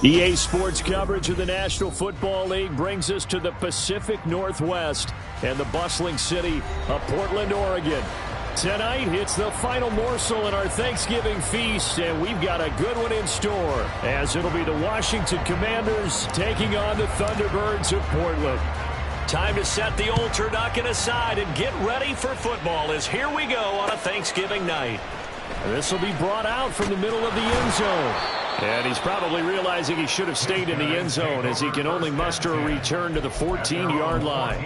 EA Sports coverage of the National Football League brings us to the Pacific Northwest and the bustling city of Portland, Oregon. Tonight, it's the final morsel in our Thanksgiving feast, and we've got a good one in store, as it'll be the Washington Commanders taking on the Thunderbirds of Portland. Time to set the old turducken aside and get ready for football, as here we go on a Thanksgiving night. This will be brought out from the middle of the end zone. And he's probably realizing he should have stayed in the end zone, as he can only muster a return to the 14-yard line.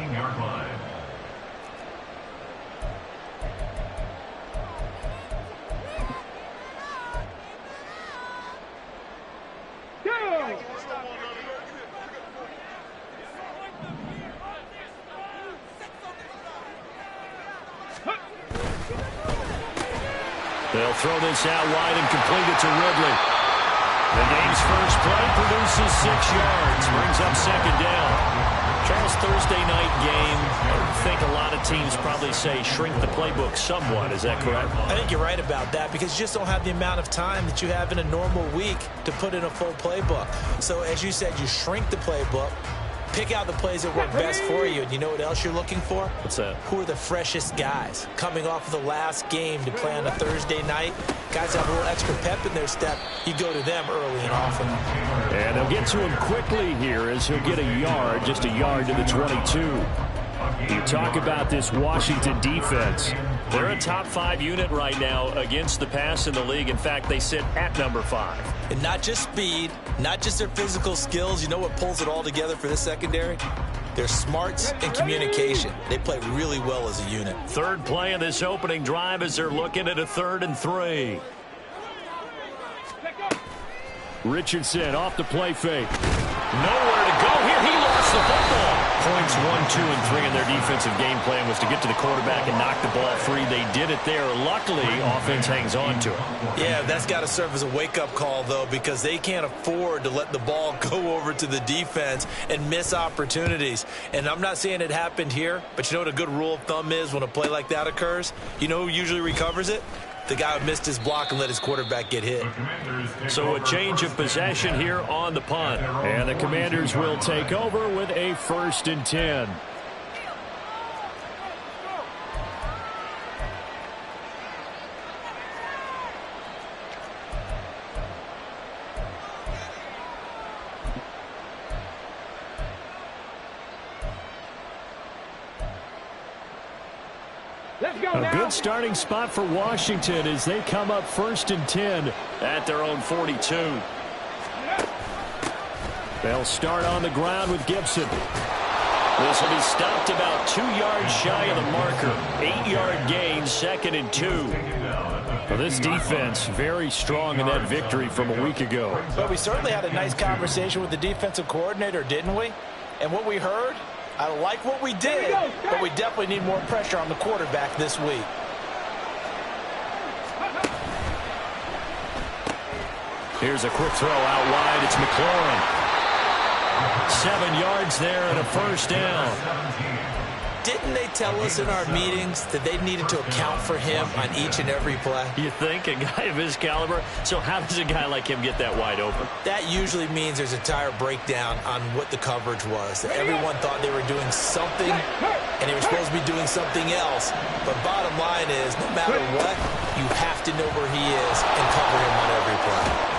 They'll throw this out wide and complete it to Ridley. The game's first play produces 6 yards, brings up second down. Charles, Thursday night game, I think a lot of teams probably say shrink the playbook somewhat. Is that correct? I think you're right about that, because you just don't have the amount of time that you have in a normal week to put in a full playbook. So as you said, you shrink the playbook, pick out the plays that work best for you. And you know what else you're looking for? What's that? Who are the freshest guys coming off of the last game to play on a Thursday night? Guys have a little extra pep in their step. You go to them early and often. And they'll get to him quickly here, as he'll get a yard, just a yard to the 22. You talk about this Washington defense. They're a top 5 unit right now against the pass in the league. In fact, they sit at number 5. And not just speed, not just their physical skills. You know what pulls it all together for this secondary? Their smarts and communication. They play really well as a unit. Third play of this opening drive as they're looking at a 3rd and 3. Richardson off the play fake. Nowhere to go here. He lost the football. Points 1, 2, and 3 in their defensive game plan was to get to the quarterback and knock the ball free. They did it there. Luckily, offense hangs on to it. Yeah, that's got to serve as a wake-up call, though, because they can't afford to let the ball go over to the defense and miss opportunities. And I'm not saying it happened here, but you know what a good rule of thumb is when a play like that occurs? You know who usually recovers it? The guy who missed his block and let his quarterback get hit. So a change of possession here on the punt. And the Commanders will take over with a 1st and 10. A good starting spot for Washington as they come up 1st and 10 at their own 42. They'll start on the ground with Gibson. This will be stopped about 2 yards shy of the marker. 8-yard gain, 2nd and 2. Well, this defense very strong in that victory from a week ago. But we certainly had a nice conversation with the defensive coordinator, didn't we? And what we heard, I like what we did, but we definitely need more pressure on the quarterback this week. Here's a quick throw out wide. It's McLaurin. 7 yards there and a 1st down. Didn't they tell us in our meetings that they needed to account for him on each and every play? You think? A guy of his caliber? So how does a guy like him get that wide open? That usually means there's a entire breakdown on what the coverage was. That everyone thought they were doing something, and they were supposed to be doing something else. But bottom line is, no matter what, you have to know where he is and cover him on every play.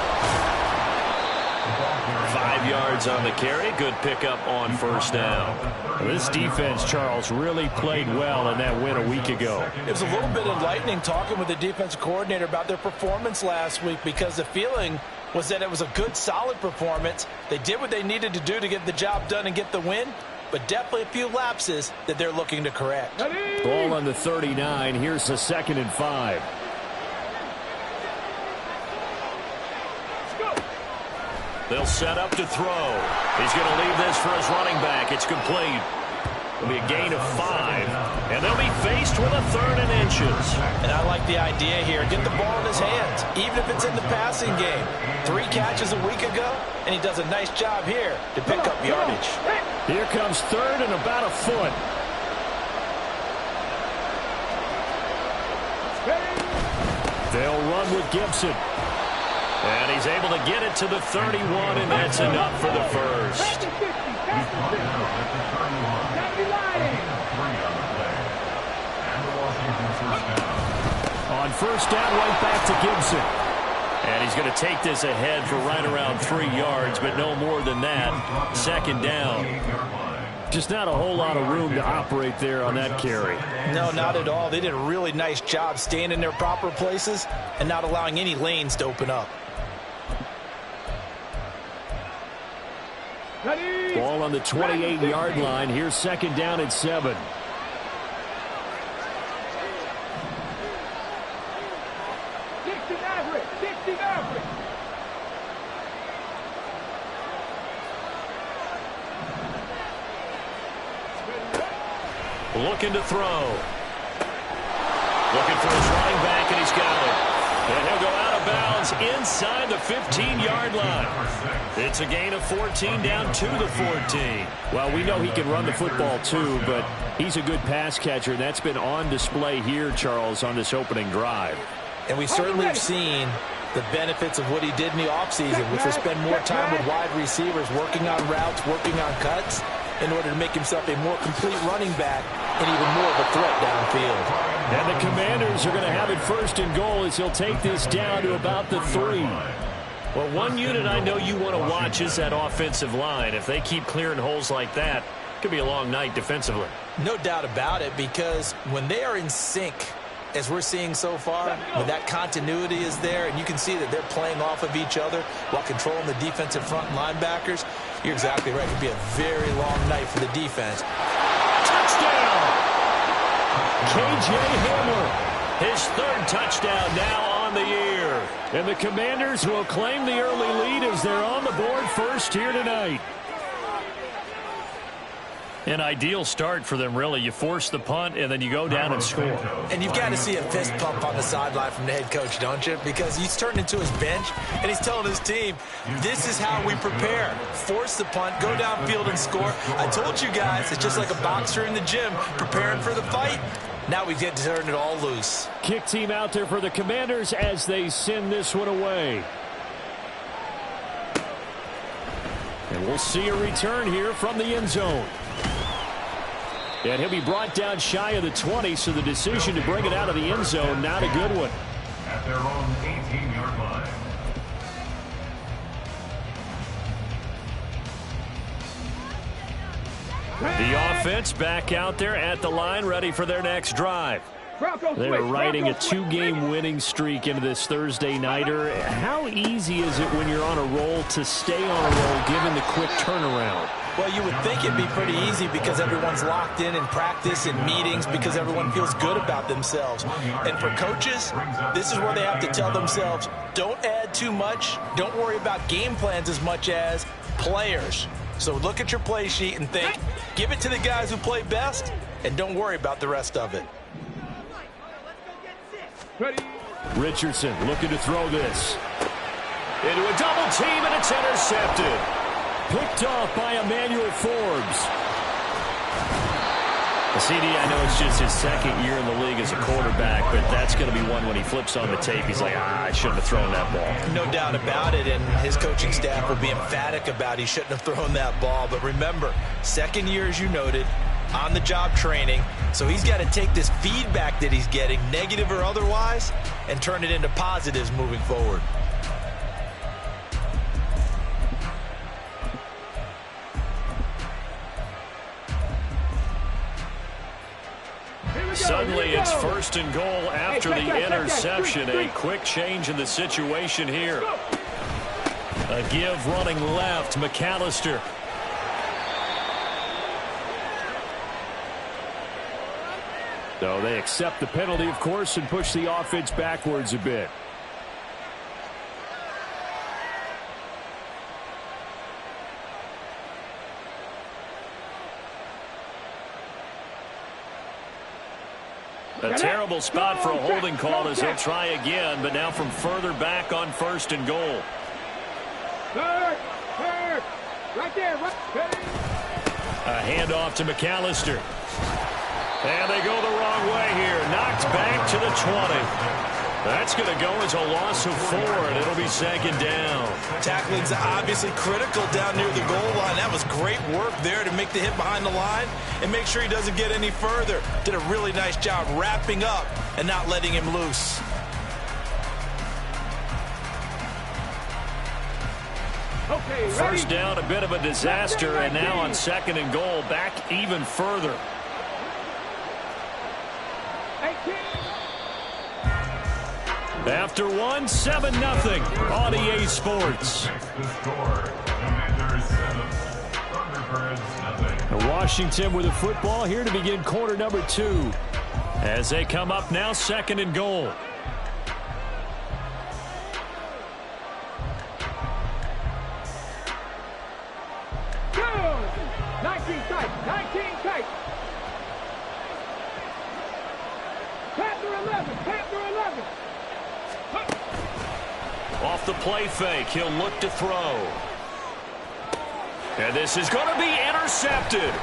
5 yards on the carry. Good pickup on 1st down. This defense, Charles, really played well in that win a week ago. It was a little bit enlightening talking with the defensive coordinator about their performance last week, because the feeling was that it was a good, solid performance. They did what they needed to do to get the job done and get the win, but definitely a few lapses that they're looking to correct. Ball on the 39. Here's the 2nd and 5. They'll set up to throw. He's going to leave this for his running back. It's complete. It'll be a gain of 5. And they'll be faced with a 3rd and inches. And I like the idea here. Get the ball in his hands, even if it's in the passing game. 3 catches a week ago, and he does a nice job here to pick up yardage. Here comes 3rd and about a foot. They'll run with Gibson. And he's able to get it to the 31, and that's enough for the first. On first down, right back to Gibson. And he's going to take this ahead for right around 3 yards, but no more than that. Second down. Just not a whole lot of room to operate there on that carry. No, not at all. They did a really nice job staying in their proper places and not allowing any lanes to open up. Ball on the 28-yard line. Here's second down at 7. Looking to throw. Looking for his running back, and he's got it. And he'll go out of bounds inside the 15-yard line. It's a gain of 14 down to the 14. Well, we know he can run the football too, but he's a good pass catcher, and that's been on display here, Charles, on this opening drive. And we certainly have seen the benefits of what he did in the offseason, which was spend more time with wide receivers, working on routes, working on cuts, in order to make himself a more complete running back and even more of a threat downfield. And the Commanders are going to have it first and goal as he'll take this down to about the 3. Well, one unit I know you want to watch is that offensive line. If they keep clearing holes like that, it could be a long night defensively. No doubt about it, because when they are in sync, as we're seeing so far, when that continuity is there, and you can see that they're playing off of each other while controlling the defensive front linebackers, you're exactly right. It could be a very long night for the defense. Touchdown! K.J. Hamler, his 3rd touchdown now on the year. And the Commanders will claim the early lead as they're on the board first here tonight. An ideal start for them, really. You force the punt, and then you go down and score. And you've got to see a fist pump on the sideline from the head coach, don't you? Because he's turned into his bench, and he's telling his team, this is how we prepare. Force the punt, go downfield and score. I told you guys, it's just like a boxer in the gym preparing for the fight. Now we get to turn it all loose. Kick team out there for the Commanders as they send this one away. And we'll see a return here from the end zone. And he'll be brought down shy of the 20, so the decision to bring it out of the end zone, not a good one. At their own 18-yard line. The offense back out there at the line, ready for their next drive. They're riding a 2-game winning streak into this Thursday nighter. How easy is it when you're on a roll to stay on a roll given the quick turnaround? Well, you would think it'd be pretty easy because everyone's locked in practice and meetings because everyone feels good about themselves. And for coaches, this is where they have to tell themselves, don't add too much. Don't worry about game plans as much as players. So look at your play sheet and think, give it to the guys who play best, and don't worry about the rest of it. Richardson looking to throw this. Into a double team, and it's intercepted. Picked off by Emmanuel Forbes. CD, I know it's just his 2nd year in the league as a quarterback, but that's going to be one when he flips on the tape. He's like, I shouldn't have thrown that ball. No doubt about it, and his coaching staff will be emphatic about he shouldn't have thrown that ball. But remember, 2nd year, as you noted, on-the-job training. So he's got to take this feedback that he's getting, negative or otherwise, and turn it into positives moving forward. Suddenly it's first and goal after the interception. A quick change in the situation here. A give running left, McAllister. So they accept the penalty, of course, and push the offense backwards a bit. A terrible spot for a holding call as he'll try again, but now from further back on first and goal. Right there. A handoff to McAllister. And they go the wrong way here. Knocked back to the 20. That's going to go as a loss of 4, and it'll be second down. Tackling's obviously critical down near the goal line. That was great work there to make the hit behind the line and make sure he doesn't get any further. Did a really nice job wrapping up and not letting him loose. Okay, First down, a bit of a disaster, and now on second and goal, back even further. 18. After 1, 7-0 on EA Sports. The score, Commanders 7, Thunderbirds 0. Washington with the football here to begin quarter number 2. As they come up now, second and goal. Good. 19 tight. 19 tight. Panther 11. Panther 11. Off the play fake, he'll look to throw. And this is going to be intercepted.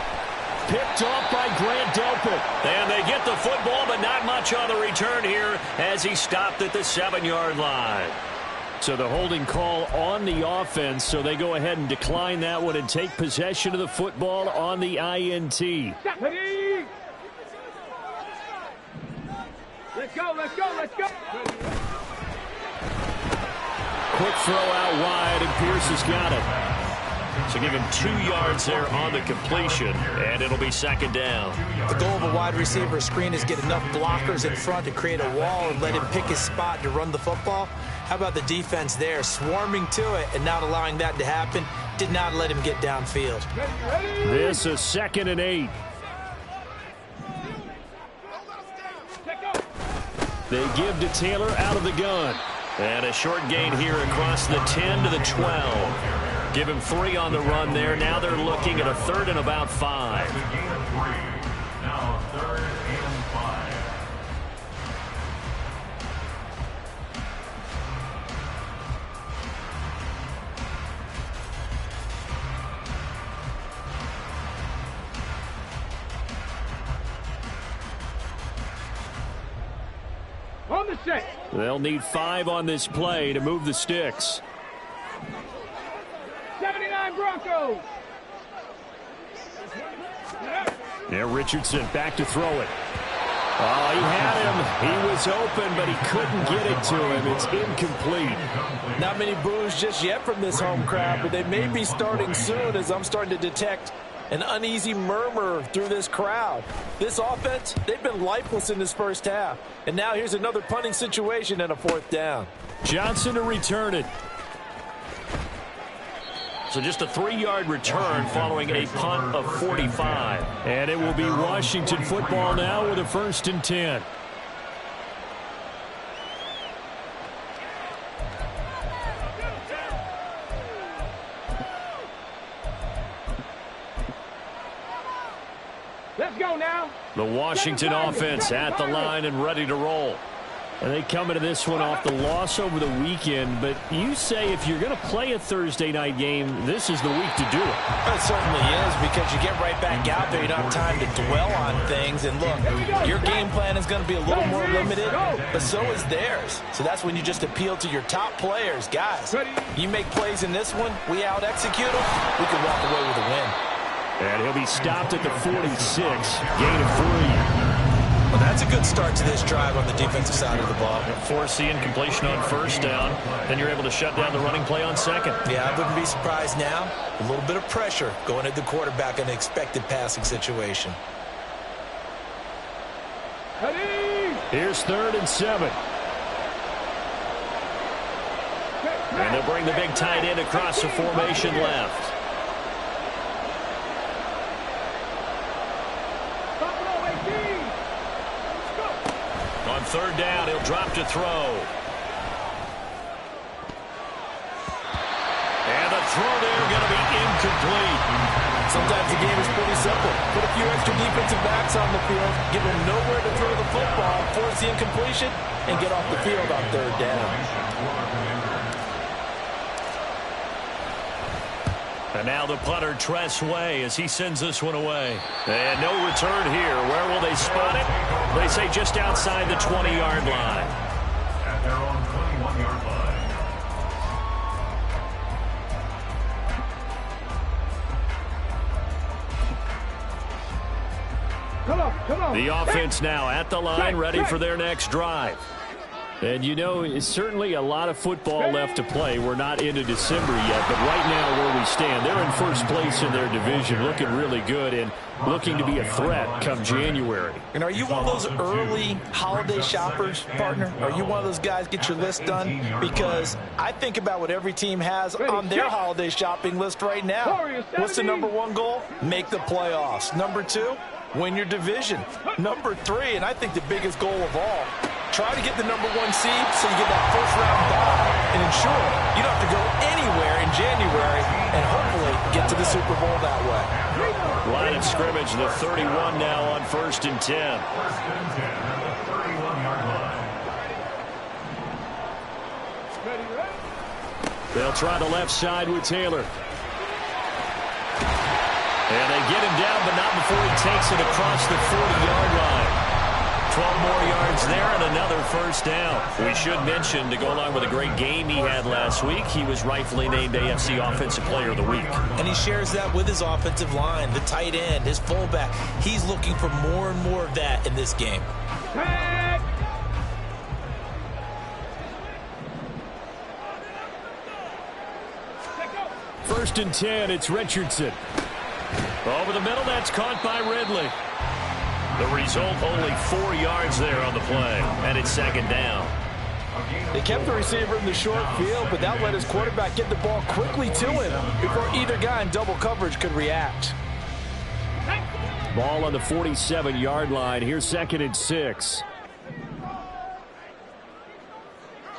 Picked off by Grant Delpit. And they get the football, but not much on the return here as he stopped at the 7-yard line. So the holding call on the offense, so they go ahead and decline that one and take possession of the football on the INT. Ready. Let's go, let's go, let's go. Quick throw out wide, and Pierce has got it. So give him 2 yards there on the completion, and it'll be second down. The goal of a wide receiver screen is get enough blockers in front to create a wall and let him pick his spot to run the football. How about the defense there, swarming to it and not allowing that to happen? Did not let him get downfield. This is 2nd and 8. They give to Taylor out of the gun. And a short gain here across the 10 to the 12. Give him 3 on the run there. Now they're looking at a 3rd and about 5. The gain of 3. Now 3rd and 5. On the set. They'll need 5 on this play to move the sticks. 79 Broncos. Now Richardson back to throw it. Oh, he had him. He was open, but he couldn't get it to him. It's incomplete. Not many boos just yet from this home crowd, but they may be starting soon as I'm starting to detect an uneasy murmur through this crowd. This offense, they've been lifeless in this first half. And now here's another punting situation and a 4th down. Johnson to return it. So just a 3-yard return following a punt of 45. And it will be Washington football now with a 1st and 10. Let's go now. The Washington offense at the line and ready to roll. And they come into this one off the loss over the weekend. But you say if you're going to play a Thursday night game, this is the week to do it. It certainly is, because you get right back out there. You don't have time to dwell on things. And look, your game plan is going to be a little more limited, but so is theirs. So that's when you just appeal to your top players. Guys, you make plays in this one, we out-execute them, we can walk away with a win. And he'll be stopped at the 46, gain of 3. Well, that's a good start to this drive on the defensive side of the ball. Force the incompletion on 1st down. Then you're able to shut down the running play on 2nd. Yeah, I wouldn't be surprised now. A little bit of pressure going at the quarterback in an expected passing situation. Ready. Here's 3rd and 7. And they'll bring the big tight end across the formation left. On 3rd down, he'll drop to throw. And the throw there going to be incomplete. Sometimes the game is pretty simple. Put a few extra defensive backs on the field, give them nowhere to throw the football, force the incompletion, and get off the field on 3rd down. And now the punter, Tress Way, as he sends this one away. And no return here. Where will they spot it? They say just outside the 20-yard line. Come on. The offense now at the line, ready for their next drive. And, you know, it's certainly a lot of football left to play. We're not into December yet, but right now where we stand, they're in first place in their division, looking really good and looking to be a threat come January. And are you one of those early holiday shoppers, partner? Are you one of those guys get your list done? Because I think about what every team has on their holiday shopping list right now. What's the #1 goal? Make the playoffs. #2, win your division. #3, and I think the biggest goal of all, try to get the #1 seed so you get that first-round bye and ensure you don't have to go anywhere in January and hopefully get to the Super Bowl that way. Line of scrimmage, the 31 now on 1st and 10. First and 10 at the 31-yard line. They'll try the left side with Taylor. And they get him down, but not before he takes it across the 40-yard line. 12 more yards there and another first down. We should mention, to go along with a great game he had last week, he was rightfully named AFC Offensive Player of the Week. And he shares that with his offensive line, the tight end, his fullback. He's looking for more and more of that in this game. First and 10, it's Richardson. Over the middle, that's caught by Ridley. The result, only 4 yards there on the play, and it's second down. They kept the receiver in the short field, but that let his quarterback get the ball quickly to him before either guy in double coverage could react. Ball on the 47-yard line. Here's 2nd and 6.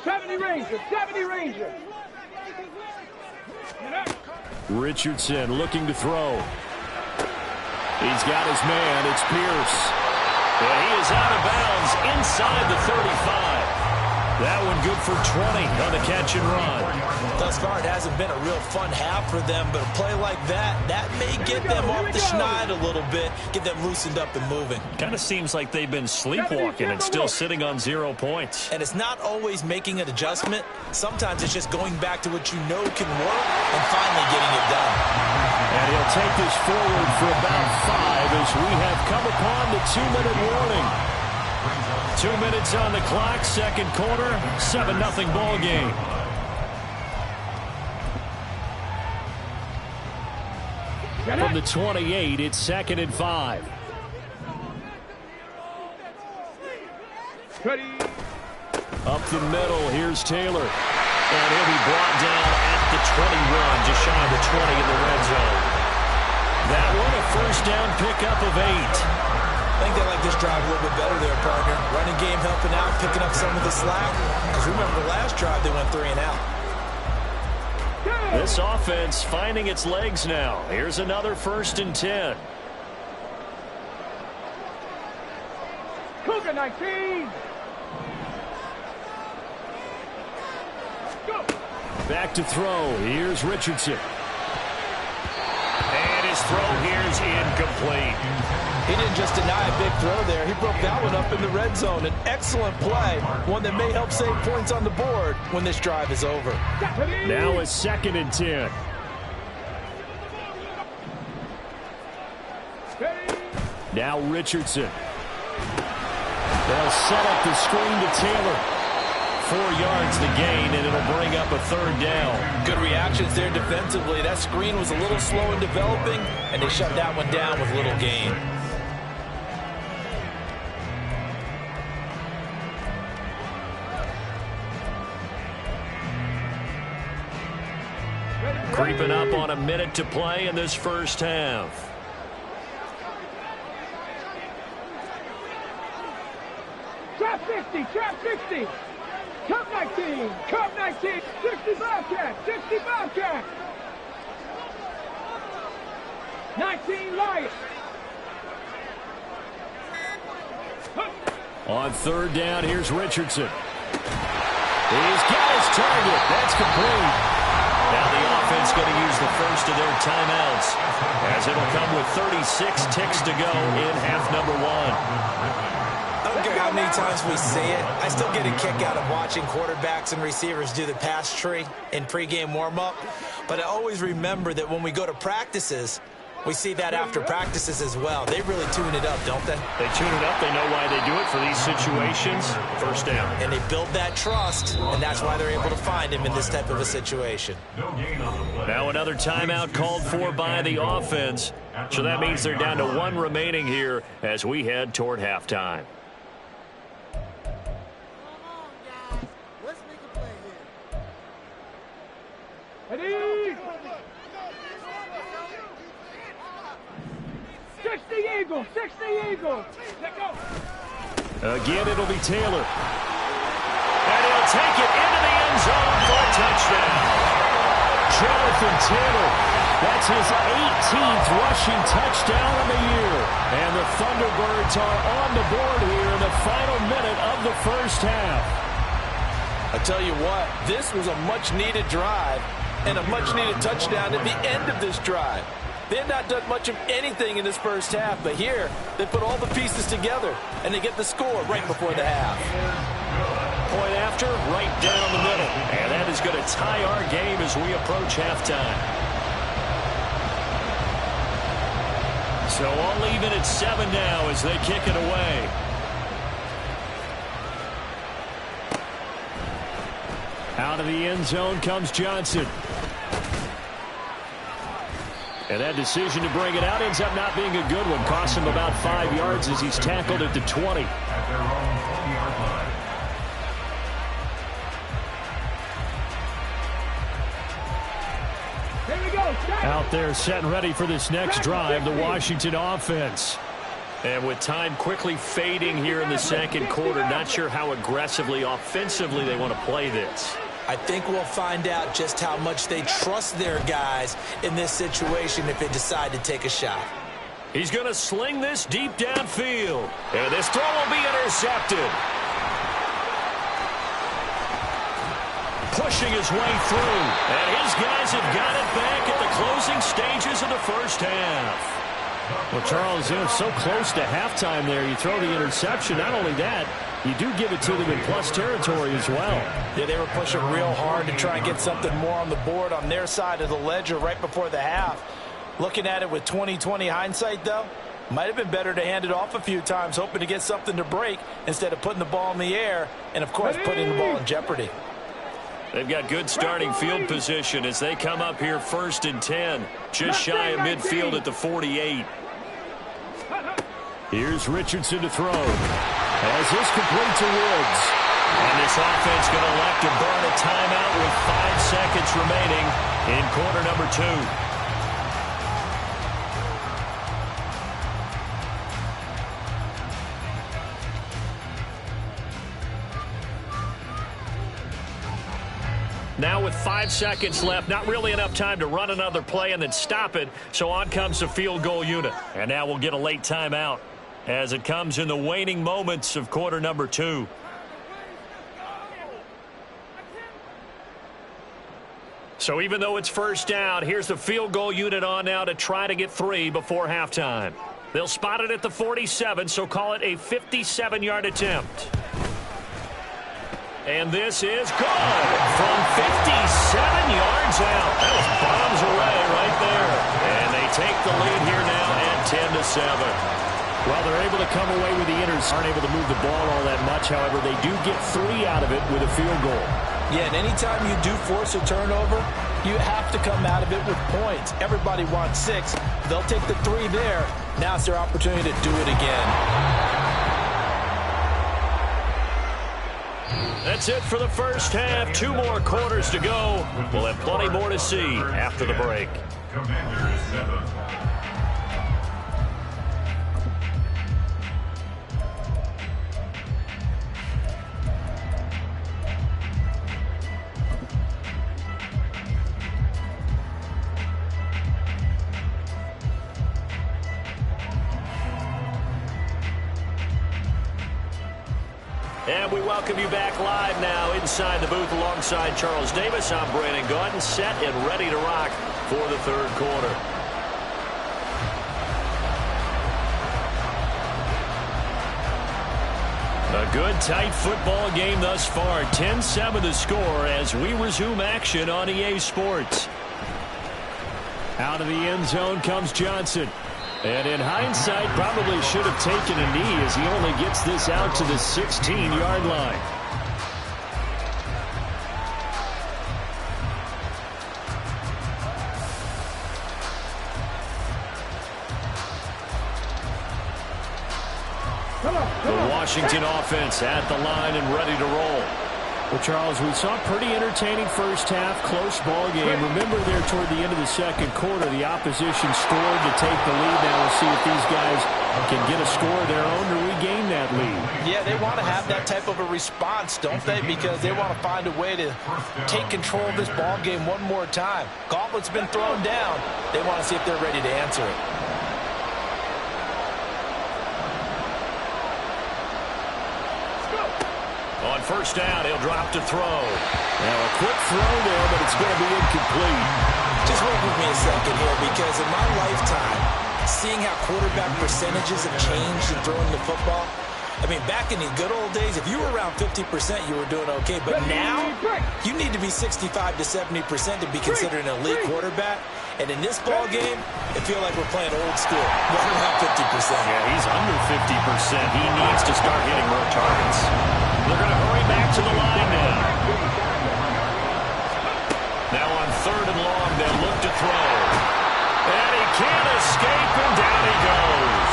70 Ranger, 70 Ranger. Richardson looking to throw. He's got his man. It's Pierce. And he is out of bounds inside the 35. That one good for 20 on the catch and run. Thus far, it hasn't been a real fun half for them, but a play like that may get them off the schneid a little bit, get them loosened up and moving. Kind of seems like they've been sleepwalking and still sitting on 0 points. And it's not always making an adjustment. Sometimes it's just going back to what you know can work and finally getting it done. And he'll take this forward for about 5 as we have come upon the 2-minute warning. 2 minutes on the clock, second quarter, 7-0 ball game. From the 28, it's 2nd and 5. Up the middle, here's Taylor. And he'll be brought down at the 21, just shy of the 20 in the red zone. That one, a first down pickup of 8. I think they like this drive a little bit better there, partner. Running game helping out, picking up some of the slack. Because remember the last drive, they went 3 and out. This offense finding its legs now. Here's another 1st and 10. Cougar 19. Go. Back to throw. Here's Richardson. And his throw here's incomplete. He didn't just deny a big throw there. He broke that one up in the red zone. An excellent play, one that may help save points on the board when this drive is over. Now a 2nd and 10. Now Richardson. They'll set up the screen to Taylor. 4 yards the gain, and it'll bring up a 3rd down. Good reactions there defensively. That screen was a little slow in developing, and they shut that one down with little gain. Creeping up on a minute to play in this first half. Trap 50, trap 50. Cup 19, Cup 19, 65 cat, 65 cat. 19 Lions. On 3rd down, here's Richardson. He's got his target. That's complete. Now the offense going to use the first of their timeouts, as it'll come with 36 ticks to go in half number 1. I don't care how many times we say it, I still get a kick out of watching quarterbacks and receivers do the pass tree in pregame warm-up. But I always remember that when we go to practices, We see that after practices as well. They really tune it up, don't they? They tune it up. They know why they do it for these situations. First down. And they build that trust, and that's why they're able to find him in this type of a situation. Now another timeout called for by the offense. So that means they're down to 1 remaining here as we head toward halftime. Ready? 60 Eagles, 60 Eagles. Let go. Again, it'll be Taylor. And he'll take it into the end zone for a touchdown. Jonathan Taylor, that's his 18th rushing touchdown of the year. And the Thunderbirds are on the board here in the final minute of the first half. I tell you what, this was a much-needed drive and a much-needed touchdown at the end of this drive. They had not done much of anything in this first half, but here they put all the pieces together, and they get the score right before the half. Point after, right down the middle. And that is going to tie our game as we approach halftime. So all even at 7 now as they kick it away. Out of the end zone comes Johnson. And that decision to bring it out ends up not being a good one. Costs him about 5 yards as he's tackled at the 20. At their own 20-yard line. Here we go. Stop. Out there set and ready for this next drive, the Washington offense. And with time quickly fading here in the second quarter, not sure how aggressively, offensively they want to play this. I think we'll find out just how much they trust their guys in this situation if they decide to take a shot. He's going to sling this deep downfield. And this throw will be intercepted. Pushing his way through. And his guys have got it back at the closing stages of the first half. Well, Charles, so close to halftime there. You throw the interception. Not only that, you do give it to them in plus territory as well. Yeah, they were pushing real hard to try and get something more on the board on their side of the ledger right before the half. Looking at it with 20/20 hindsight, though, might have been better to hand it off a few times, hoping to get something to break instead of putting the ball in the air and, of course, putting the ball in jeopardy. They've got good starting field position as they come up here 1st and 10, just shy of midfield at the 48. Here's Richardson to throw. As this complete to Woods. And this offense going to elect to burn a timeout with 5 seconds remaining in quarter number 2. Now with 5 seconds left, not really enough time to run another play and then stop it. So on comes the field goal unit. And now we'll get a late timeout as it comes in the waning moments of quarter number 2. So even though it's first down, here's the field goal unit on now to try to get 3 before halftime. They'll spot it at the 47, so call it a 57-yard attempt. And this is good from 57 yards out. That was bombs away right there. And they take the lead here now at 10-7. Well, they're able to come away with the interception. Aren't able to move the ball all that much. However, they do get 3 out of it with a field goal. Yeah, and anytime you do force a turnover, you have to come out of it with points. Everybody wants 6. They'll take the 3 there. Now it's their opportunity to do it again. That's it for the first half. 2 more quarters to go. We'll have plenty more to see after the break. Commanders 7. And we welcome you back live now inside the booth alongside Charles Davis. I'm Brandon Gaudin, set and ready to rock for the third quarter. A good, tight football game thus far. 10-7 the score as we resume action on EA Sports. Out of the end zone comes Johnson. And in hindsight, probably should have taken a knee as he only gets this out to the 16-yard line. The Washington offense at the line and ready to roll. Well, Charles, we saw a pretty entertaining first half, close ball game. Remember there toward the end of the second quarter, the opposition scored to take the lead. Now we'll see if these guys can get a score of their own to regain that lead. Yeah, they want to have that type of a response, don't they? Because they want to find a way to take control of this ball game one more time. Gauntlet's been thrown down. They want to see if they're ready to answer it. On first down, he'll drop to throw. Now a quick throw there, but it's going to be incomplete. Just wait with me a second here, because in my lifetime, seeing how quarterback percentages have changed in throwing the football, I mean, back in the good old days, if you were around 50%, you were doing okay. But now, you need to be 65 to 70% to be considered an elite quarterback. And in this ball game, it feels like we're playing old school. Right around 50%. Yeah, he's under 50%. He needs to start hitting more targets. They're going to hurry back to the line now. Now on third and long, they'll look to throw. And he can't escape, and down he goes.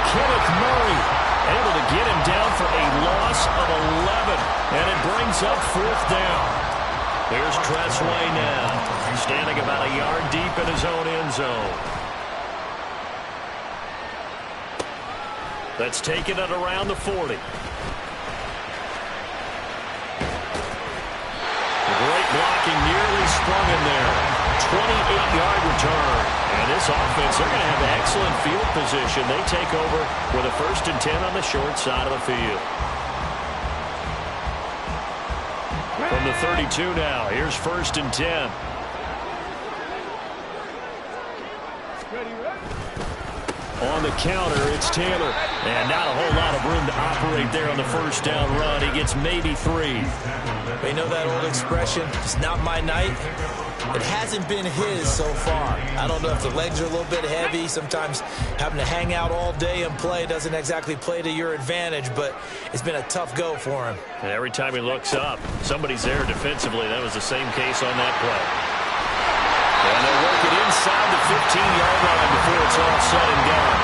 Kenneth Murray able to get him down for a loss of 11. And it brings up fourth down. Here's Tressway now, standing about a yard deep in his own end zone. That's taken it around the 40. Great blocking, nearly sprung him there. 28-yard return. And this offense, they're going to have excellent field position. They take over with a 1st and 10 on the short side of the field. From the 32 now, here's 1st and 10. On the counter, it's Taylor. And not a whole lot of room to operate there on the first down run. He gets maybe 3. You know that old expression, it's not my night? It hasn't been his so far. I don't know if the legs are a little bit heavy. Sometimes having to hang out all day and play doesn't exactly play to your advantage, but it's been a tough go for him. And every time he looks up, somebody's there defensively. That was the same case on that play. And they'll work it inside the 15-yard line before it's all said and done.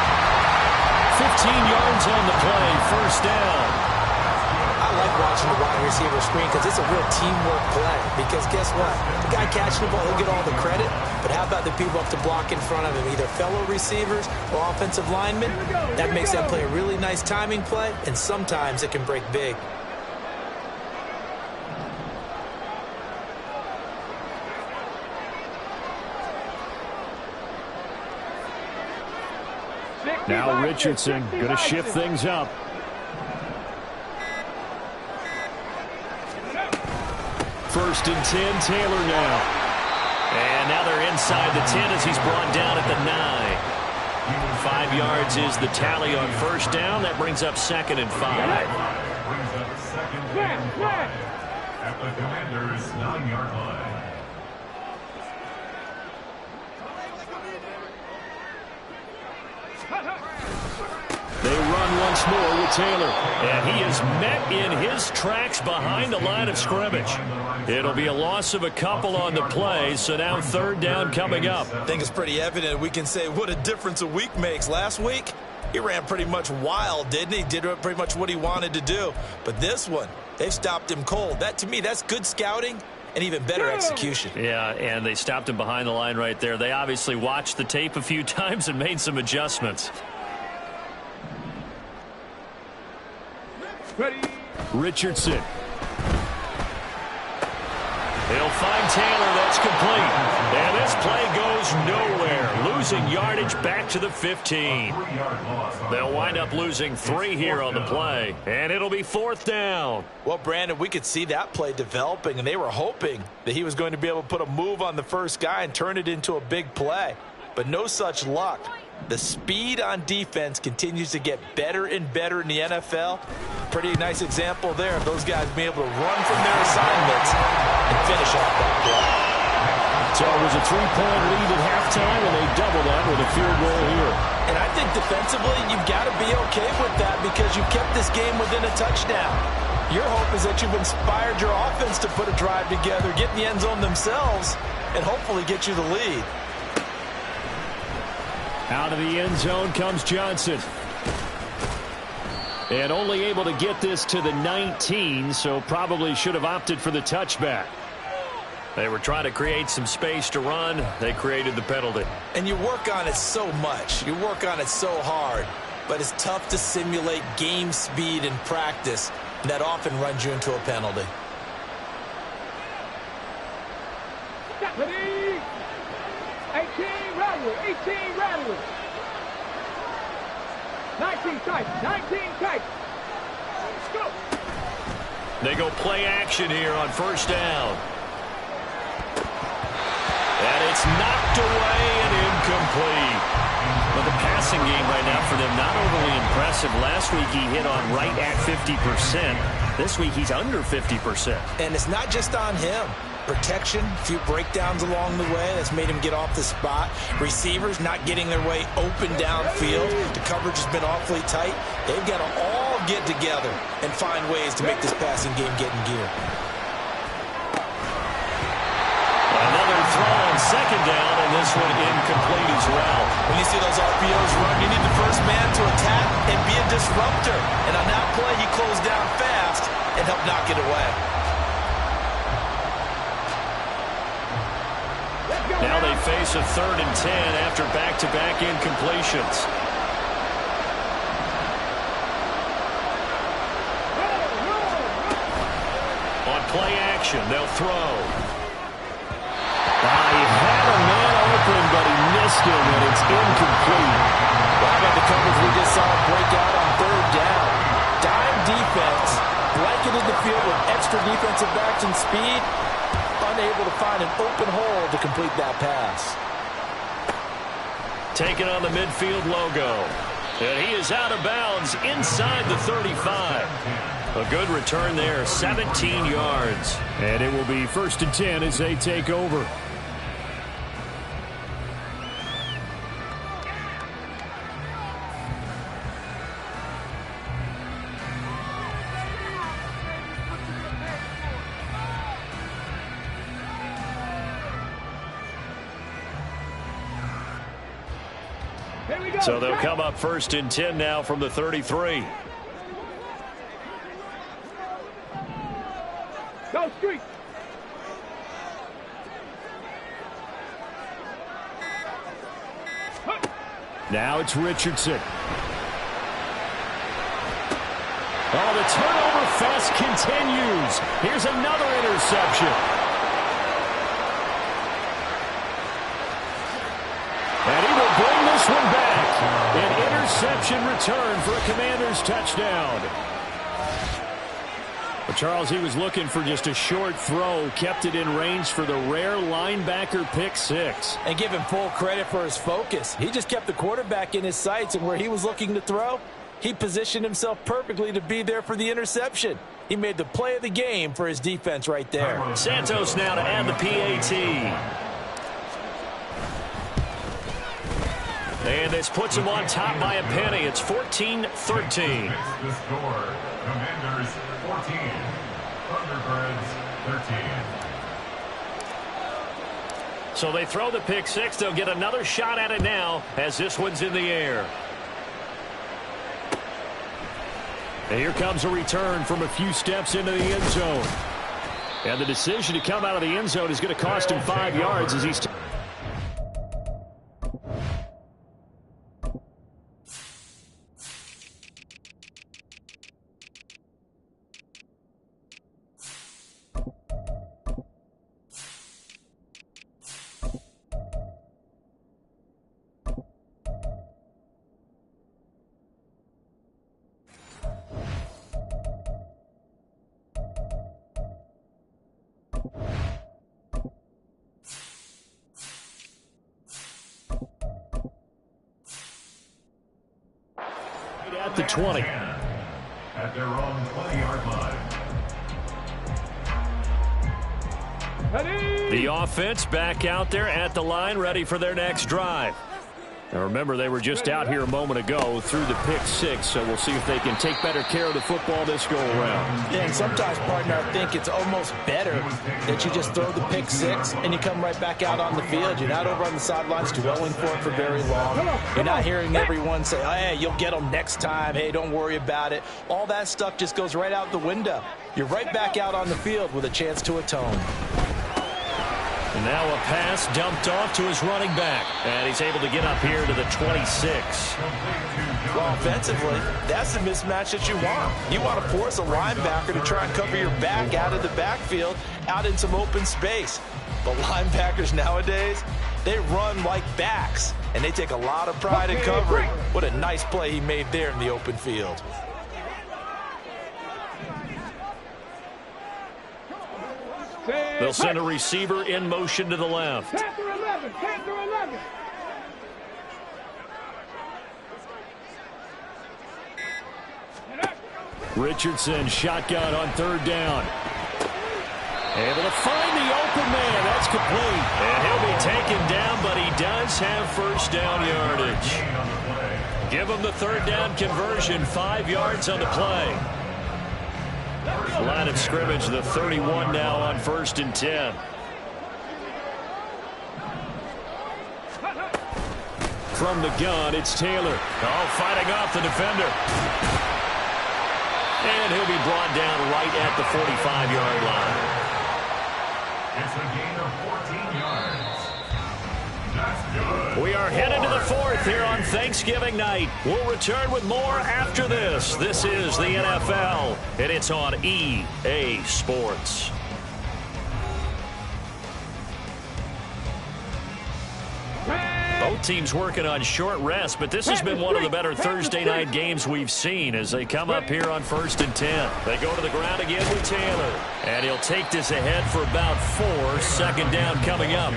15 yards on the play, first down. I like watching the wide receiver screen because it's a real teamwork play. Because guess what? The guy catching the ball, he'll get all the credit. But how about the people up to block in front of him, either fellow receivers or offensive linemen? That makes that play a really nice timing play, and sometimes it can break big. Now Richardson going to shift things up. First and 10, Taylor now. And now they're inside the 10 as he's brought down at the 9. 5 yards is the tally on first down. That brings up 2nd and 5. Brings up 2nd and 5 at the Commander's 9-yard line. They run once more with Taylor. And he is met in his tracks behind the line of scrimmage. It'll be a loss of a couple on the play, so now 3rd down coming up. I think it's pretty evident. We can say what a difference a week makes. Last week, he ran pretty much wild, didn't he? Did pretty much what he wanted to do. But this one, they've stopped him cold. That, to me, that's good scouting and even better execution. Yeah, and they stopped him behind the line right there. They obviously watched the tape a few times and made some adjustments. Ready. Richardson. He'll find Taylor. That's complete. And this play goes nowhere. Losing yardage back to the 15. They'll wind up losing 3 here on the play. And it'll be 4th down. Well, Brandon, we could see that play developing, and they were hoping that he was going to be able to put a move on the first guy and turn it into a big play. But no such luck. The speed on defense continues to get better and better in the NFL. Pretty nice example there of those guys being able to run from their assignments and finish off that play. So it was a 3-point lead at halftime, and they double that with a field goal here. And I think defensively, you've got to be okay with that because you've kept this game within a touchdown. Your hope is that you've inspired your offense to put a drive together, get in the end zone themselves, and hopefully get you the lead. Out of the end zone comes Johnson. And only able to get this to the 19, so probably should have opted for the touchback. They were trying to create some space to run. They created the penalty. And you work on it so much. You work on it so hard. But it's tough to simulate game speed in practice. And that often runs you into a penalty. Ready? 18 Rattler, 18 Rattler. 19 tight, 19 tight. Go. They go play action here on first down. And it's knocked away and incomplete. But the passing game right now for them not overly impressive. Last week he hit on right at 50%. This week he's under 50%. And it's not just on him. Protection, a few breakdowns along the way. That's made him get off the spot. Receivers not getting their way open downfield. The coverage has been awfully tight. They've got to all get together and find ways to make this passing game get in gear. Another throw on second down, and this one incomplete as well. When you see those RPOs run, you need the first man to attack and be a disruptor. And on that play, he closed down fast and helped knock it away. Now they face a 3rd and 10 after back-to-back incompletions. On play action, they'll throw. He had a man open, but he missed him, and it's incomplete. Well, how about the coverage we just saw break out on 3rd down? Dime defense, blanketed the field with extra defensive backs and speed, unable to find an open hole to complete that pass. Taking on the midfield logo. And he is out of bounds inside the 35. A good return there, 17 yards. And it will be 1st and 10 as they take over. So they'll come up 1st and 10 now from the 33. Go street. Now it's Richardson. Oh, the turnover fest continues. Here's another interception. And he will bring this one back. An interception return for a Commanders touchdown. But Charles, he was looking for just a short throw, kept it in range for the rare linebacker pick 6. And give him full credit for his focus. He just kept the quarterback in his sights, and where he was looking to throw, he positioned himself perfectly to be there for the interception. He made the play of the game for his defense right there. Santos now to add the PAT. And this puts him on top by a penny. It's 14-13. The score, Commanders 14, Thunderbirds 13. So they throw the pick 6. They'll get another shot at it now as this one's in the air. And here comes a return from a few steps into the end zone. And the decision to come out of the end zone is going to cost him 5 yards as he's... At the 20. At their own 20-yard line. The offense back out there at the line, ready for their next drive. Now remember, they were just out here a moment ago through the pick six, so we'll see if they can take better care of the football this go-around. Yeah, and sometimes, partner, I think it's almost better that you just throw the pick six and you come right back out on the field. You're not over on the sidelines dwelling for very long. You're not hearing everyone say, oh, hey, you'll get them next time. Hey, don't worry about it. All that stuff just goes right out the window. You're right back out on the field with a chance to atone. And now a pass dumped off to his running back. And he's able to get up here to the 26. Well, offensively, that's the mismatch that you want. You want to force a linebacker to try and cover your back out of the backfield, out in some open space. But linebackers nowadays, they run like backs, and they take a lot of pride in covering. What a nice play he made there in the open field. They'll send a receiver in motion to the left. Panther 11, Panther 11. Richardson shotgun on third down. Able to find the open man. That's complete. And he'll be taken down, but he does have first down yardage. Give him the third down conversion, 5 yards on the play. Line of scrimmage, the 31 now on 1st and 10. From the gun, it's Taylor. Oh, fighting off the defender. And he'll be brought down right at the 45-yard line. It's a gain of 14 yards. That's good. We are headed to the 4th here on Thanksgiving night. We'll return with more after this. This is the NFL, and it's on EA Sports. Both teams working on short rest, but this has been one of the better Thursday night games we've seen as they come up here on 1st and 10. They go to the ground again with Taylor, and he'll take this ahead for about 4. 2nd down coming up.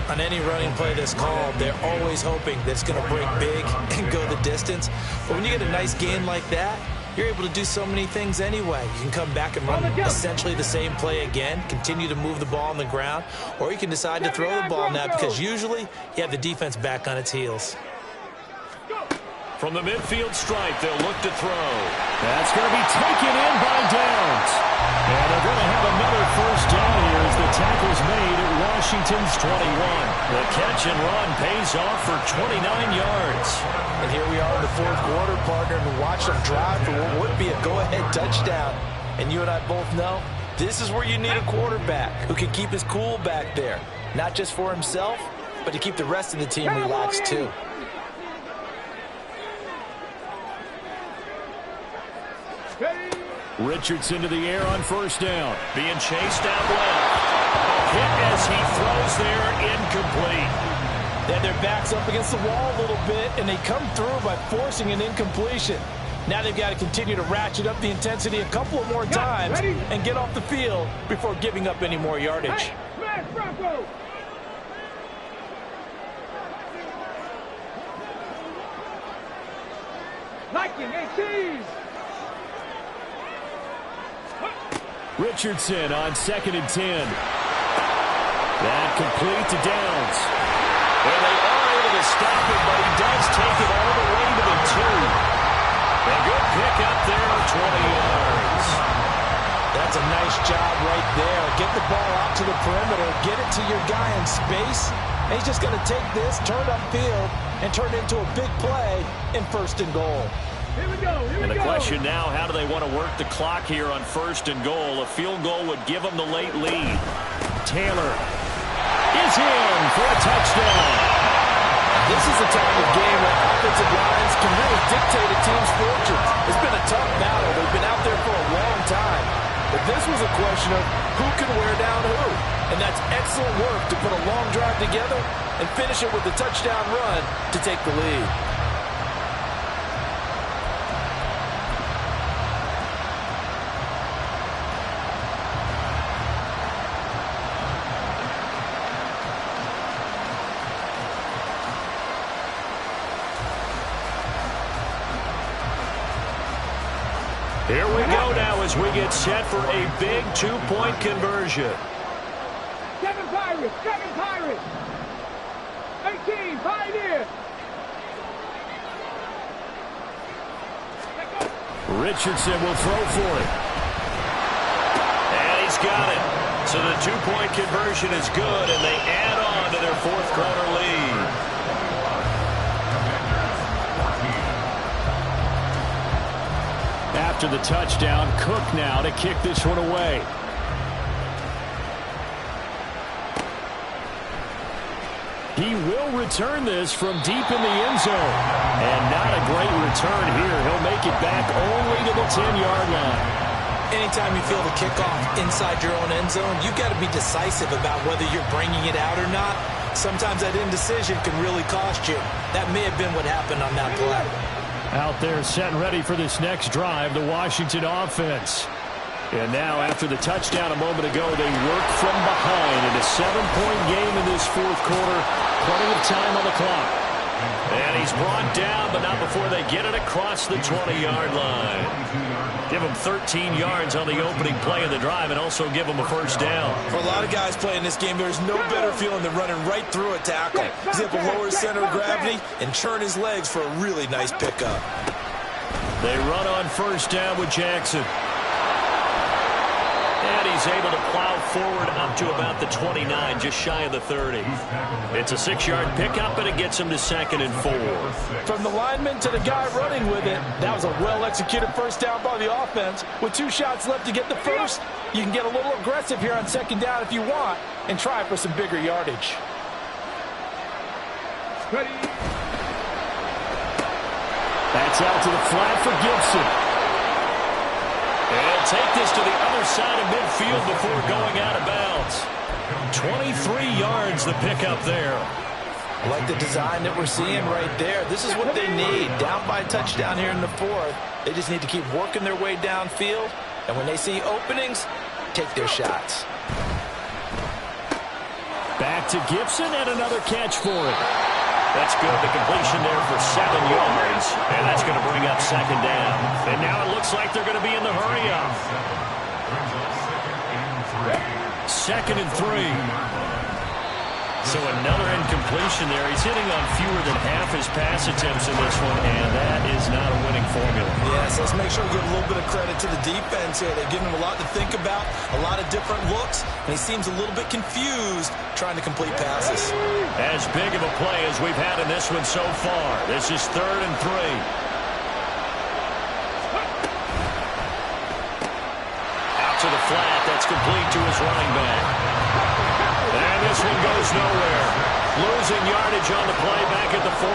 On any running play that's called, they're always hoping that it's going to break big and go the distance. But when you get a nice gain like that, you're able to do so many things anyway. You can come back and run essentially the same play again, continue to move the ball on the ground, or you can decide to throw the ball now because usually you have the defense back on its heels. From the midfield stripe, they'll look to throw. That's going to be taken in by Downs. And they're going to have another first down here as the tackle's made at Washington's 21. The catch and run pays off for 29 yards. And here we are in the 4th quarter, partner, and watch them drive for what would be a go-ahead touchdown. And you and I both know this is where you need a quarterback who can keep his cool back there. Not just for himself, but to keep the rest of the team relaxed too. Richardson to the air on first down. Being chased out left. Hit as he throws there, incomplete. They had their backs up against the wall a little bit, and they come through by forcing an incompletion. Now they've got to continue to ratchet up the intensity a couple of more times and get off the field before giving up any more yardage. Smash Bronco. Liking 18. Richardson on 2nd and 10. That complete to Downs. And they are able to stop it, but he does take it all the way to the 2. A good pick up there of 20 yards. That's a nice job right there. Get the ball out to the perimeter, get it to your guy in space, and he's just going to take this, turn upfield, and turn it into a big play in 1st and goal. Here we go. And the question now, how do they want to work the clock here on 1st and goal? A field goal would give them the late lead. Taylor is in for a touchdown. This is the time of game where offensive lines can really dictate a team's fortunes. It's been a tough battle. They've been out there for a long time. But this was a question of who can wear down who. And that's excellent work to put a long drive together and finish it with a touchdown run to take the lead. Here we go now as we get set for a big 2-point conversion. Pirates, 7 Pirates. 18, Pioneer. Richardson will throw for it. And he's got it. So the two-point conversion is good, and they add on to their fourth-quarter lead. After the touchdown, Cook now to kick this one away. He will return this from deep in the end zone. And not a great return here. He'll make it back only to the 10-yard line. Anytime you feel the kickoff inside your own end zone, you've got to be decisive about whether you're bringing it out or not. Sometimes that indecision can really cost you. That may have been what happened on that play. Out there set and ready for this next drive, the Washington offense. And now, after the touchdown a moment ago, they work from behind in a 7-point game in this fourth quarter. Plenty of time on the clock. And he's brought down, but not before they get it across the 20-yard line. Give him 13 yards on the opening play of the drive and also give him a first down. For a lot of guys playing this game, there's no better feeling than running right through a tackle. He's able to lower his center of gravity and churn his legs for a really nice pickup. They run on first down with Jackson. And he's able to plow forward up to about the 29, just shy of the 30. It's a 6-yard pickup, and it gets him to 2nd and 4. From the lineman to the guy running with it, that was a well-executed first down by the offense. With 2 shots left to get the first, you can get a little aggressive here on 2nd down if you want and try for some bigger yardage. Ready. That's out to the flat for Gibson. And take this to the other side of midfield before going out of bounds. 23 yards the pickup there. I like the design that we're seeing right there. This is what they need. Down by a touchdown here in the fourth. They just need to keep working their way downfield. And when they see openings, take their shots. Back to Gibson and another catch for it. That's good. The completion there for 7 yards. And that's going to bring up 2nd down. And now it looks like they're going to be in the hurry-up. 2nd and 3. So another incompletion there. He's hitting on fewer than half his pass attempts in this one, and that is not a winning formula. Yes, let's make sure we give a little bit of credit to the defense here. They've given him a lot to think about, a lot of different looks, and he seems a little bit confused trying to complete passes. As big of a play as we've had in this one so far. This is 3rd and 3. Out to the flat. That's complete to his running back. And this one goes nowhere. Losing yardage on the play back at the 46.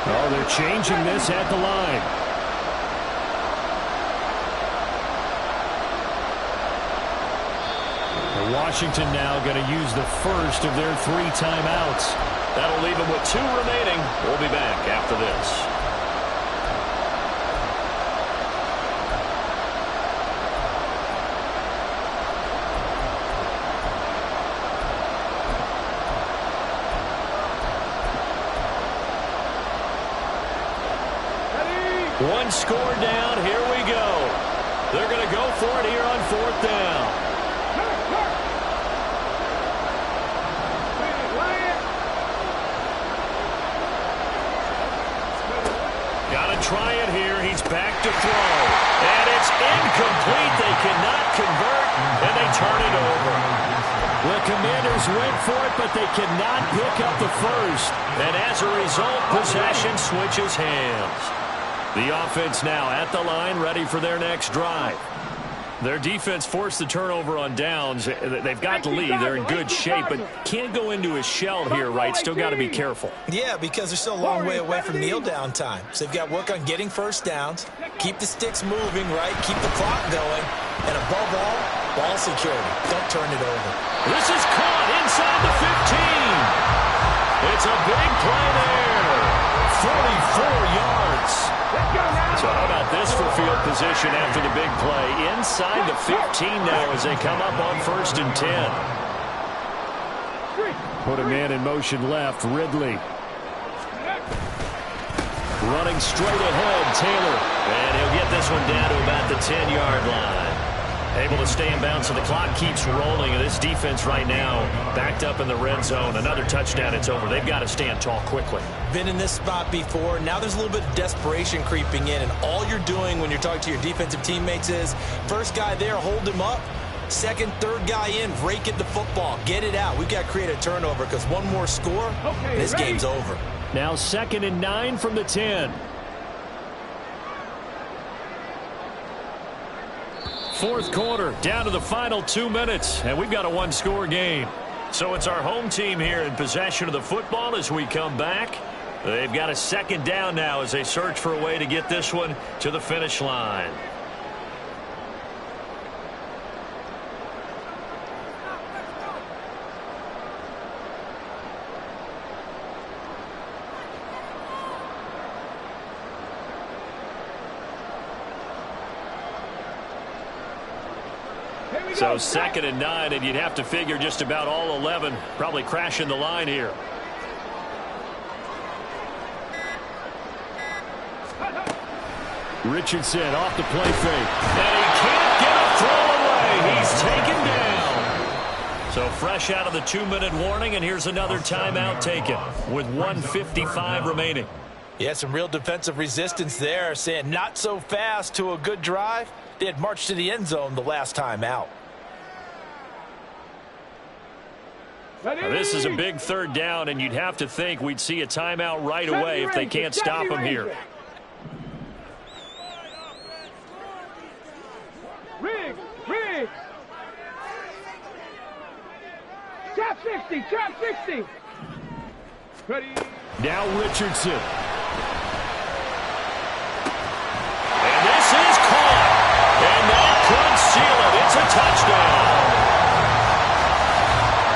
Oh, they're changing this at the line. Washington now going to use the first of their 3 timeouts. That'll leave them with 2 remaining. We'll be back after this. One score down. Here we go. They're going to go for it here on 4th down. Got to try it here. He's back to throw. And it's incomplete. They cannot convert, and they turn it over. The Commanders went for it, but they cannot pick up the first. And as a result, possession switches hands. The offense now at the line, ready for their next drive. Their defense forced the turnover on downs. They've got the lead. They're in good shape, but can't go into a shell here, right? Still got to be careful. Yeah, because they're still a long way away from kneel down time. So they've got to work on getting first downs, keep the sticks moving, right? Keep the clock going, and above all, ball security. Don't turn it over. This is caught inside the 15. It's a big play there. 44 yards. So how about this for field position after the big play? Inside the 15 now as they come up on 1st and 10. Put a man in motion left. Ridley. Running straight ahead, Taylor. And he'll get this one down to about the 10-yard line. Able to stay in bounds, so the clock keeps rolling. And this defense right now backed up in the red zone. Another touchdown, it's over. They've got to stand tall quickly. Been in this spot before. Now there's a little bit of desperation creeping in. And all you're doing when you're talking to your defensive teammates is, first guy there, hold him up. Second, third guy in, rake at the football. Get it out. We've got to create a turnover because one more score, this game's over. Now 2nd and 9 from the 10. Fourth quarter, down to the final 2 minutes, and we've got a one-score game. So it's our home team here in possession of the football as we come back. They've got a 2nd down now as they search for a way to get this one to the finish line. So 2nd and 9, and you'd have to figure just about all 11 probably crashing the line here. Richardson off the play fake. And he can't get a throw away. He's taken down. So fresh out of the 2-minute warning, and here's another timeout taken with 1:55 remaining. Yeah, some real defensive resistance there, saying not so fast to a good drive. They had marched to the end zone the last time out. Now, this is a big 3rd down, and you'd have to think we'd see a timeout right away if they can't stop him here. Riggs! Trap 60! Trap 60! Ready? Now Richardson. And this is caught. And that could seal it. It's a touchdown.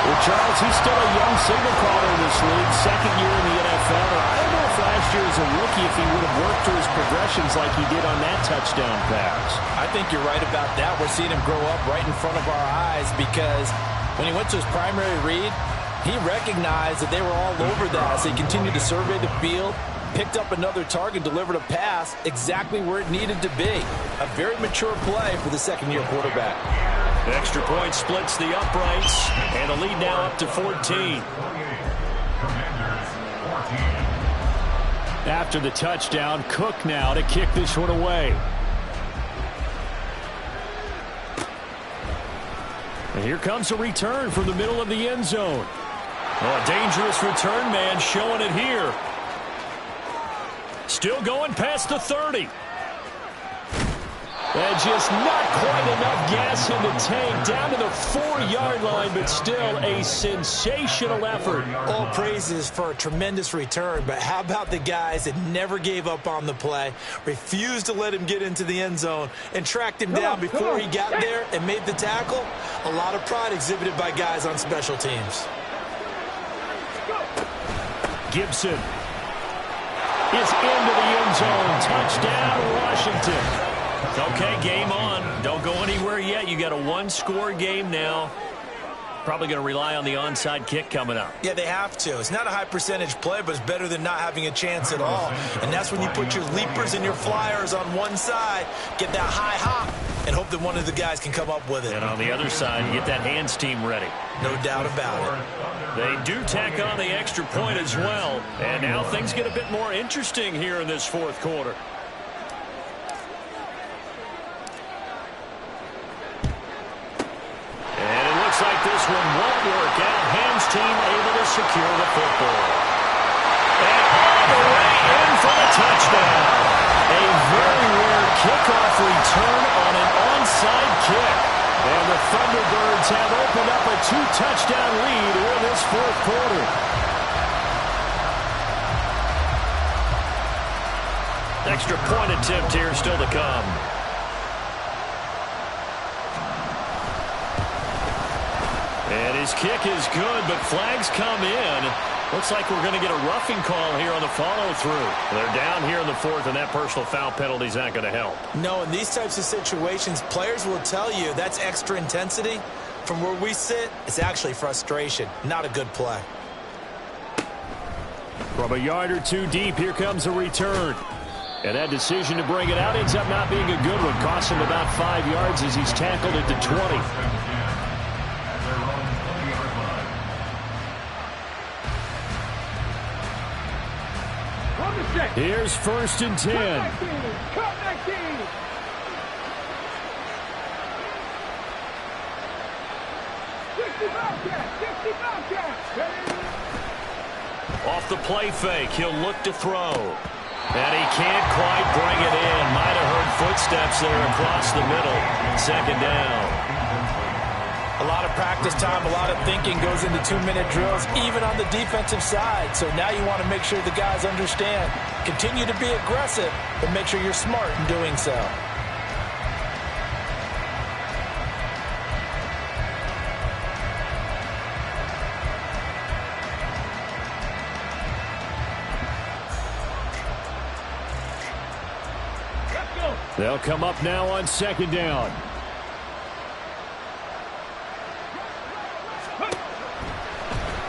Well, Charles, he's still a young signal caller in this league, 2nd year in the NFL. I don't know if last year as a rookie if he would have worked through his progressions like he did on that touchdown pass. I think you're right about that. We're seeing him grow up right in front of our eyes because when he went to his primary read, he recognized that they were all over that as he continued to survey the field, picked up another target, delivered a pass exactly where it needed to be. A very mature play for the 2nd-year quarterback. The extra point splits the uprights, and a lead now up to 14. After the touchdown, Cook now to kick this one away. And here comes a return from the middle of the end zone. Oh, a dangerous return man showing it here. Still going past the 30. And just not quite enough gas in the tank, down to the 4-yard line, but still a sensational effort. All praises for a tremendous return, but how about the guys that never gave up on the play, refused to let him get into the end zone, and tracked him down before he got there and made the tackle? A lot of pride exhibited by guys on special teams. Gibson is into the end zone. Touchdown, Washington. Okay, game on. Don't go anywhere yet. You got a one-score game now. Probably going to rely on the onside kick coming up. Yeah, they have to. It's not a high-percentage play, but it's better than not having a chance at all. And that's when you put your leapers and your flyers on one side, get that high hop, and hope that one of the guys can come up with it. And on the other side, you get that hands team ready. No doubt about it. They do tack on the extra point as well. And now things get a bit more interesting here in this fourth quarter. Looks like this one won't work out. Hams team able to secure the football. And all the way in for the touchdown. A very rare kickoff return on an onside kick. And the Thunderbirds have opened up a 2-touchdown lead in this fourth quarter. Extra point attempt here still to come. And his kick is good, but flags come in. Looks like we're going to get a roughing call here on the follow-through. They're down here in the fourth, and that personal foul penalty is not going to help. No, in these types of situations, players will tell you that's extra intensity. From where we sit, it's actually frustration, not a good play. From a yard or two deep, here comes a return. And that decision to bring it out ends up not being a good one. Costs him about 5 yards as he's tackled at the 20. Here's 1st and 10. Cut 19. Off the play fake, he'll look to throw. And he can't quite bring it in. Might have heard footsteps there across the middle. 2nd down. A lot of practice time, a lot of thinking goes into 2-minute drills, even on the defensive side. So now you want to make sure the guys understand. Continue to be aggressive, but make sure you're smart in doing so. They'll come up now on 2nd down.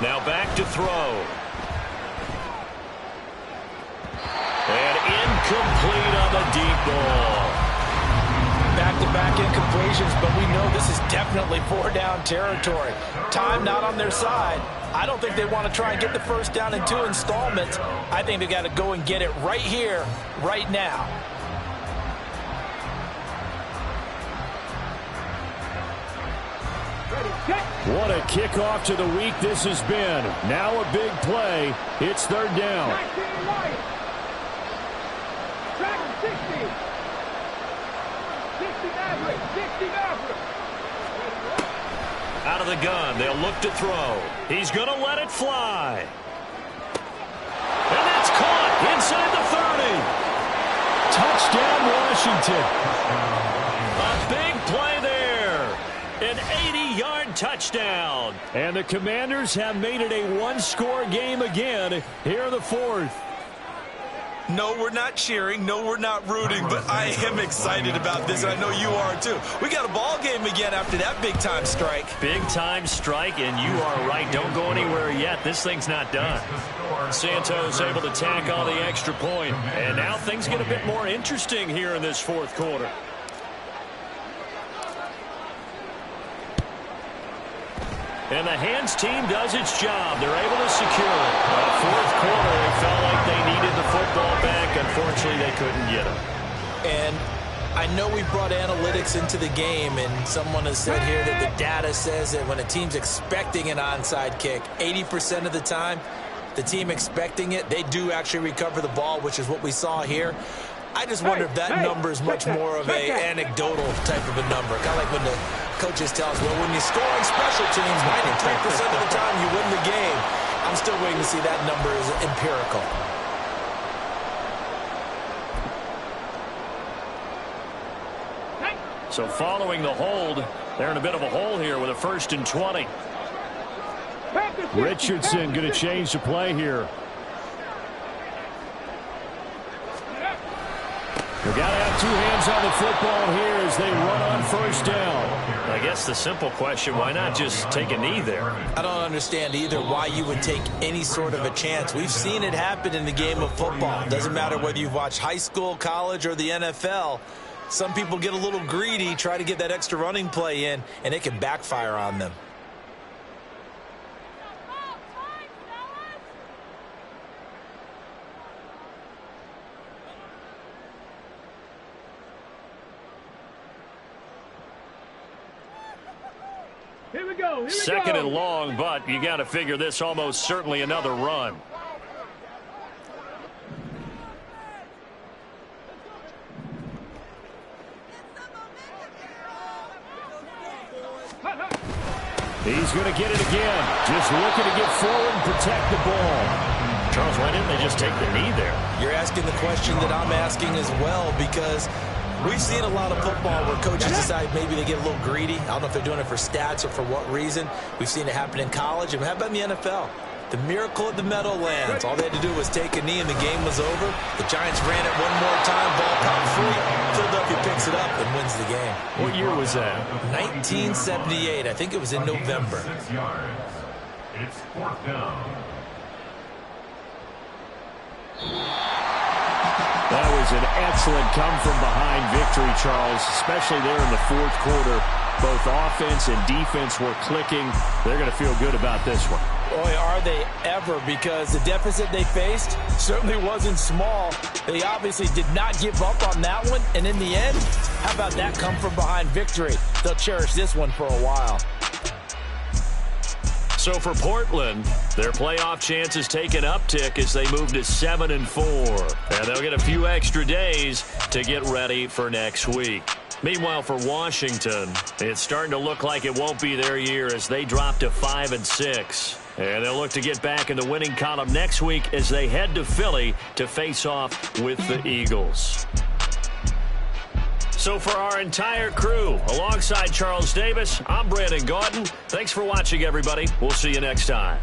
Now back to throw. And incomplete on the deep ball. Back-to-back incompletions, but we know this is definitely 4-down territory. Time not on their side. I don't think they want to try and get the 1st down in 2 installments. I think they got to go and get it right here, right now. What a kickoff to the week this has been. Now a big play. It's 3rd down. 19 Lions. Track 60. 60 Maverick. 60 Maverick. Out of the gun, they'll look to throw. He's going to let it fly. And that's caught inside the 30. Touchdown, Washington. A big play there. An 80-yard touchdown. And the Commanders have made it a 1-score game again here in the 4th. No, we're not cheering. No, we're not rooting. But I am excited about this, and I know you are too. We got a ball game again after that big-time strike. Big-time strike, and you are right. Don't go anywhere yet. This thing's not done. Santos able to tack on the extra point. And now things get a bit more interesting here in this 4th quarter. And the hands team does its job. They're able to secure it. But 4th quarter, they felt like they needed the football back. Unfortunately, they couldn't get it. And I know we brought analytics into the game, and someone has said here that the data says that when a team's expecting an onside kick, 80% of the time, the team expecting it, they do actually recover the ball, which is what we saw here. I just wonder if that number is much more of a anecdotal type of a number. Kind of like when the coaches tell us, well, when you score on special teams, 93% of the time you win the game. I'm still waiting to see that number is empirical. So following the hold, they're in a bit of a hole here with a 1st and 20. Richardson going to change the play here. They've got to have 2 hands on the football here as they run on 1st down. I guess the simple question, why not just take a knee there? I don't understand either why you would take any sort of a chance. We've seen it happen in the game of football. Doesn't matter whether you've watched high school, college, or the NFL. Some people get a little greedy, try to get that extra running play in, and it can backfire on them. Here we go. 2nd and long, but you got to figure this almost certainly another run. He's going to get it again. Just looking to get forward and protect the ball. Charles, why didn't they just take the knee there? You're asking the question that I'm asking as well, because we've seen a lot of football where coaches decide maybe they get a little greedy. I don't know if they're doing it for stats or for what reason. We've seen it happen in college, and how about in the NFL? The miracle of the Meadowlands. All they had to do was take a knee, and the game was over. The Giants ran it one more time. Ball popped free. Philadelphia picks it up and wins the game. What year was that? 1978. I think it was in November. 6 yards. It's 4th down. That was an excellent come-from-behind victory, Charles, especially there in the fourth quarter. Both offense and defense were clicking. They're going to feel good about this one. Boy, are they ever, because the deficit they faced certainly wasn't small. They obviously did not give up on that one, and in the end, how about that come-from-behind victory? They'll cherish this one for a while. So for Portland, their playoff chances take an uptick as they move to 7-4. And they'll get a few extra days to get ready for next week. Meanwhile, for Washington, it's starting to look like it won't be their year as they drop to 5-6. And they'll look to get back in the winning column next week as they head to Philly to face off with the Eagles. So for our entire crew, alongside Charles Davis, I'm Brandon Gaudin. Thanks for watching, everybody. We'll see you next time.